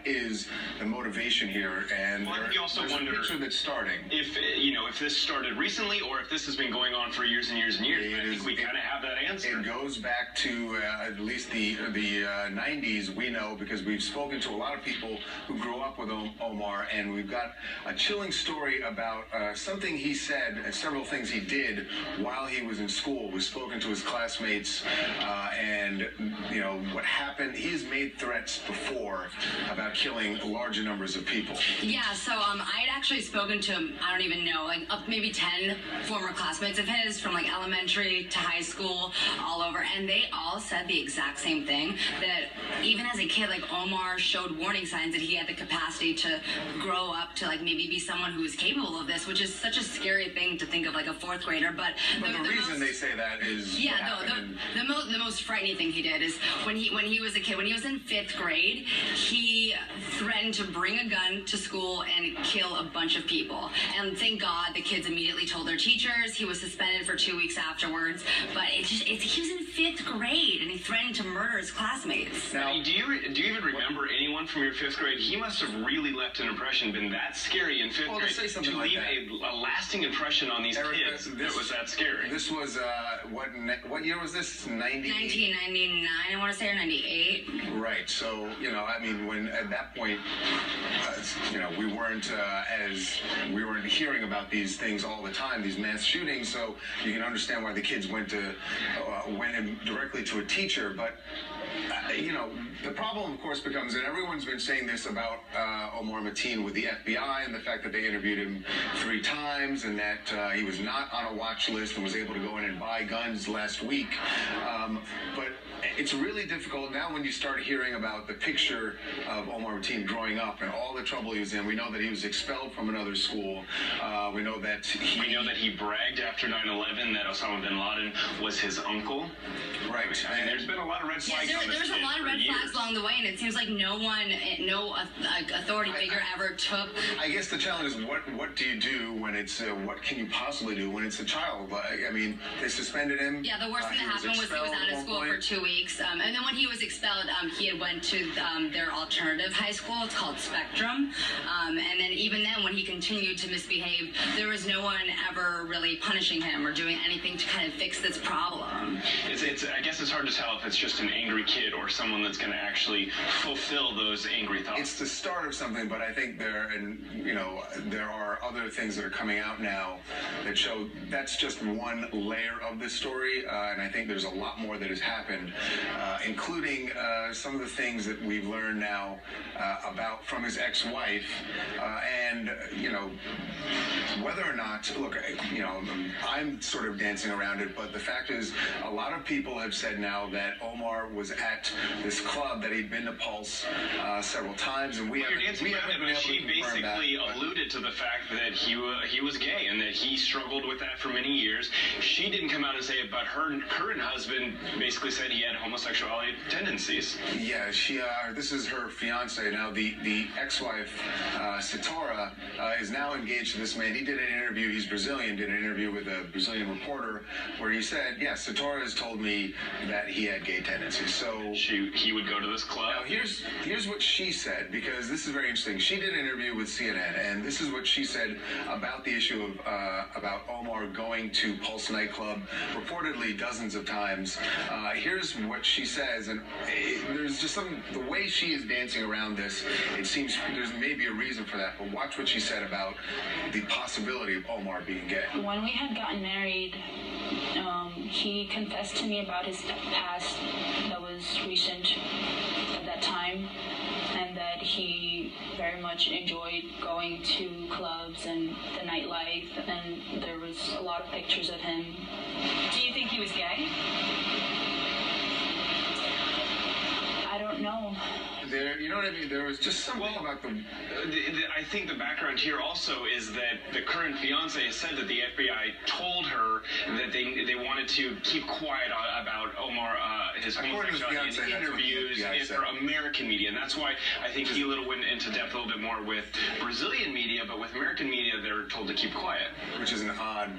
is the motivation here? And well, you also there's wonder a picture that's starting. If if this started recently or if this has been going on for years and years and years. I think we kind of have that answer. It goes back to at least the 90s. We know because we've spoken to a lot of people who grew up with Omar, and we've got a chilling story about something he said and several things he did while he was in school. We've spoken to his classmates, and what happened. He has made threats before about killing larger numbers of people. Yeah, so I had actually spoken to him, I don't even know, like maybe 10 former classmates of his from like elementary to high school, all over, and they all said the exact same thing, that even as a kid, like Omar showed warning signs that he had the capacity to grow up to like maybe be someone who is capable of this, which is such a scary thing to think of, like a fourth grader. But the reason they say that is the most frightening thing he did is when he was a kid, when he was in 5th grade, he threatened to bring a gun to school and kill a bunch of people. And thank God the kids immediately told their teachers. He was suspended for 2 weeks afterwards. But he was in 5th grade and he threatened to murder his classmates. Now, do you even remember anyone from your 5th grade? He must have really left an impression, been that scary in 5th grade to leave a lasting impression on these kids. That was that scary. This was what year was this? 1999, I want to say, or 98. Right. So I mean, when at that point, we weren't hearing about these things all the time, these mass shootings. So you can understand why the kids went in directly to a teacher, but. The problem, of course, becomes, and everyone's been saying this about Omar Mateen with the FBI and the fact that they interviewed him 3 times and that he was not on a watch list and was able to go in and buy guns last week. But it's really difficult now when you start hearing about the picture of Omar Mateen growing up and all the trouble he was in. We know that he was expelled from another school. We know that he bragged after 9/11 that Osama bin Laden was his uncle. Right. I mean, there's been a lot of red flags. There's a lot of red flags along the way, and it seems like no authority figure ever took. I guess the challenge is what do you do when it's what can you possibly do when it's a child? I mean, they suspended him. Yeah, the worst thing that happened was he was out of school for 2 weeks, and then when he was expelled, he had went to their alternative high school. It's called Spectrum, and then even then, when he continued to misbehave, there was no one ever really punishing him or doing anything to kind of fix this problem. I guess it's hard to tell if it's just an angry kid or someone that's going to actually fulfill those angry thoughts. It's the start of something, but I think there are other things that are coming out now that show that's just one layer of this story, and I think there's a lot more that has happened, including some of the things that we've learned now about from his ex-wife, and whether or not, look, I'm sort of dancing around it, but the fact is a lot of people have said now that Omar was at this club, that he'd been to Pulse several times, and she basically alluded to the fact that he was gay and that he struggled with that for many years. She didn't come out and say it, but her current husband basically said he had homosexuality tendencies. Yeah, this is her fiance now. The ex-wife, Sitora, is now engaged to this man. He did an interview. He's Brazilian. Did an interview with a Brazilian reporter where he said, "Yeah, Sitora has told me that he had gay tendencies." So he would go to this club. Now here's what she said, because this is very interesting. She did an interview with CNN, and this is what she said about the issue of about Omar going to Pulse nightclub reportedly dozens of times. Here's what she says, and there's just the way she is dancing around this. It seems there's maybe a reason for that, but watch what she said about the possibility of Omar being gay. When we had gotten married, he confessed to me about his past that was recent at that time, and that he very much enjoyed going to clubs and the nightlife, and there was a lot of pictures of him. Do you think he was gay? I don't know. You know what I mean? There was just something about them. I think the background here also is that the current fiance has said that the FBI told her that they wanted to keep quiet about Omar, his homosexuality in interviews for American media. And that's why I think he went into depth a little bit more with Brazilian media, but with American media, they're told to keep quiet. Which is an odd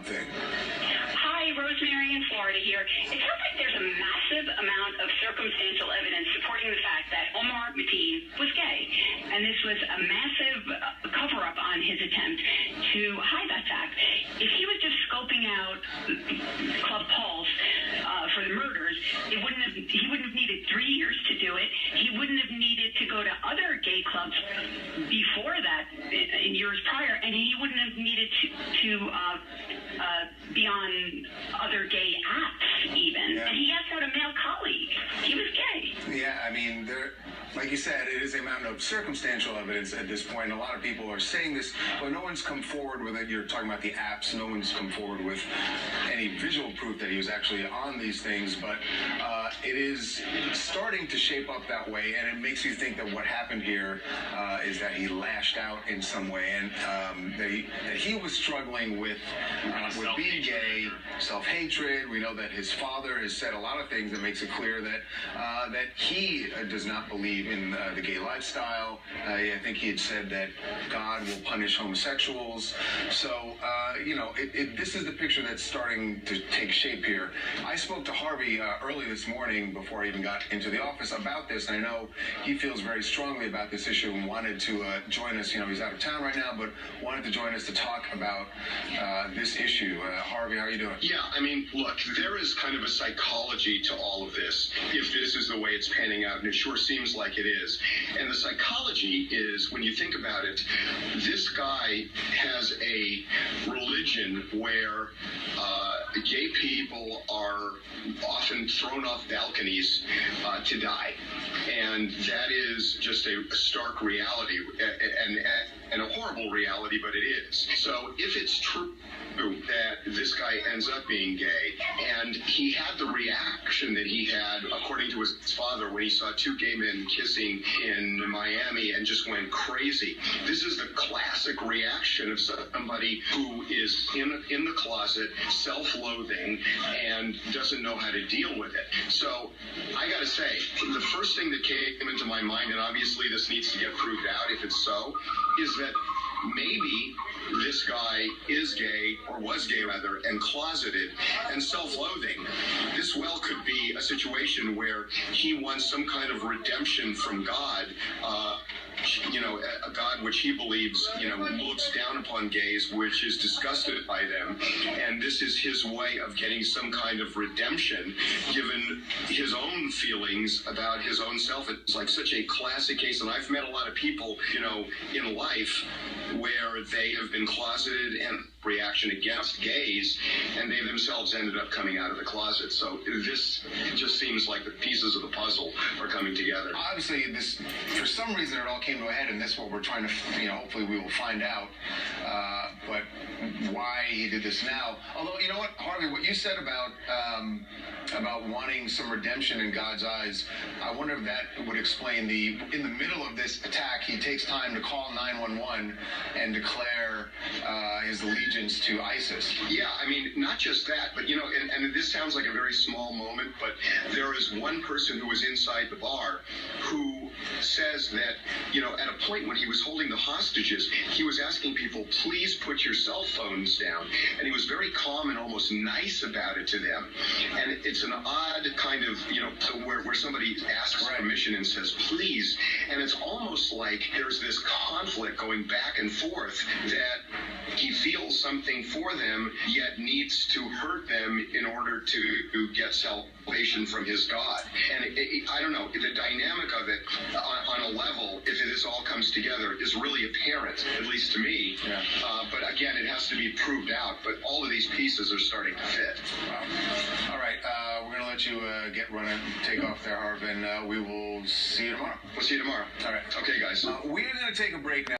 thing. Hi, Rosemary in Florida here. It sounds like there's a massive amount of circumstantial evidence supporting the fact that Omar Mateen was gay. and this was a massive cover-up on his attempt to hide that fact. If he was just scoping out Club Pulse for the murders, he wouldn't have needed 3 years to do it. He wouldn't have needed to go to other gay clubs before that in years prior, and he wouldn't have needed to be on other gay apps even. Yeah. And he asked out a male colleague. He was gay. Yeah, I mean, like you said, it is a mountain of circumstantial evidence at this point. A lot of people are saying this, but no one's come forward with it. You're talking about the apps. No one's come forward with any visual proof that he was actually on these things, but it is starting to shape up that way, and it makes you think that what happened here is that he lashed out in some way, and that he was struggling with being gay, self-hatred. We know that his father has said a lot of things that makes it clear that that he does not believe in the gay lifestyle. I think he had said that God will punish homosexuals. So, this is the picture that's starting to take shape here. I spoke to Harvey early this morning before I even got into the office about this, and I know he feels very strongly about this issue and wanted to join us. He's out of town right now, but wanted to join us to talk about this issue. Harvey, how are you doing? Yeah, I mean, look, there is kind of a psychology to all of this, if this is the way it's panning out, and it sure seems like it is. And the psychology is, when you think about it, this guy has a religion where gay people are often thrown off balconies to die. And that is just a stark reality, and a horrible reality, but it is. So if it's true that this guy ends up being gay, and he had the reaction that he had, according to his father, when he saw two gay men kissing in Miami and just went crazy. This is the classic reaction of somebody who is in the closet, self-loathing, and doesn't know how to deal with it. So I gotta say, the first thing that came into my mind, and obviously this needs to get proved out if it's so, is that maybe this guy is gay, or was gay rather, and closeted and self-loathing. This well could be a situation where he wants some kind of redemption from God, a God which he believes, looks down upon gays, which is disgusted by them. And this is his way of getting some kind of redemption, given his own feelings about his own self. It's like such a classic case. And I've met a lot of people, in life where they have been closeted and reaction against gays, and they themselves ended up coming out of the closet. So this just seems like the pieces of the puzzle are coming together. Obviously, this, for some reason, it all came to a head, and that's what we're trying to, hopefully we will find out. But why he did this now? Although, you know what, Harvey, what you said about wanting some redemption in God's eyes, I wonder if that would explain in the middle of this attack, he takes time to call 911 and declare his allegiance to ISIS. Yeah, I mean, not just that, but, and this sounds like a very small moment, but there is one person who was inside the bar who says that, at a point when he was holding the hostages, he was asking people, please put your cell phones down. And he was very calm and almost nice about it to them. And it's an odd kind of, where somebody asks permission and says, please. And it's almost like there's this conflict going back and forth that he feels something for them, yet needs to hurt them in order to get salvation from his God. And I don't know, the dynamic of it on a level, if this all comes together, is really apparent, at least to me. Yeah. But again, it has to be proved out. But all of these pieces are starting to fit. Wow. All right, we're going to let you get running, take off there, Harv, and we will see you tomorrow. We'll see you tomorrow. All right. Okay, guys. We're going to take a break now.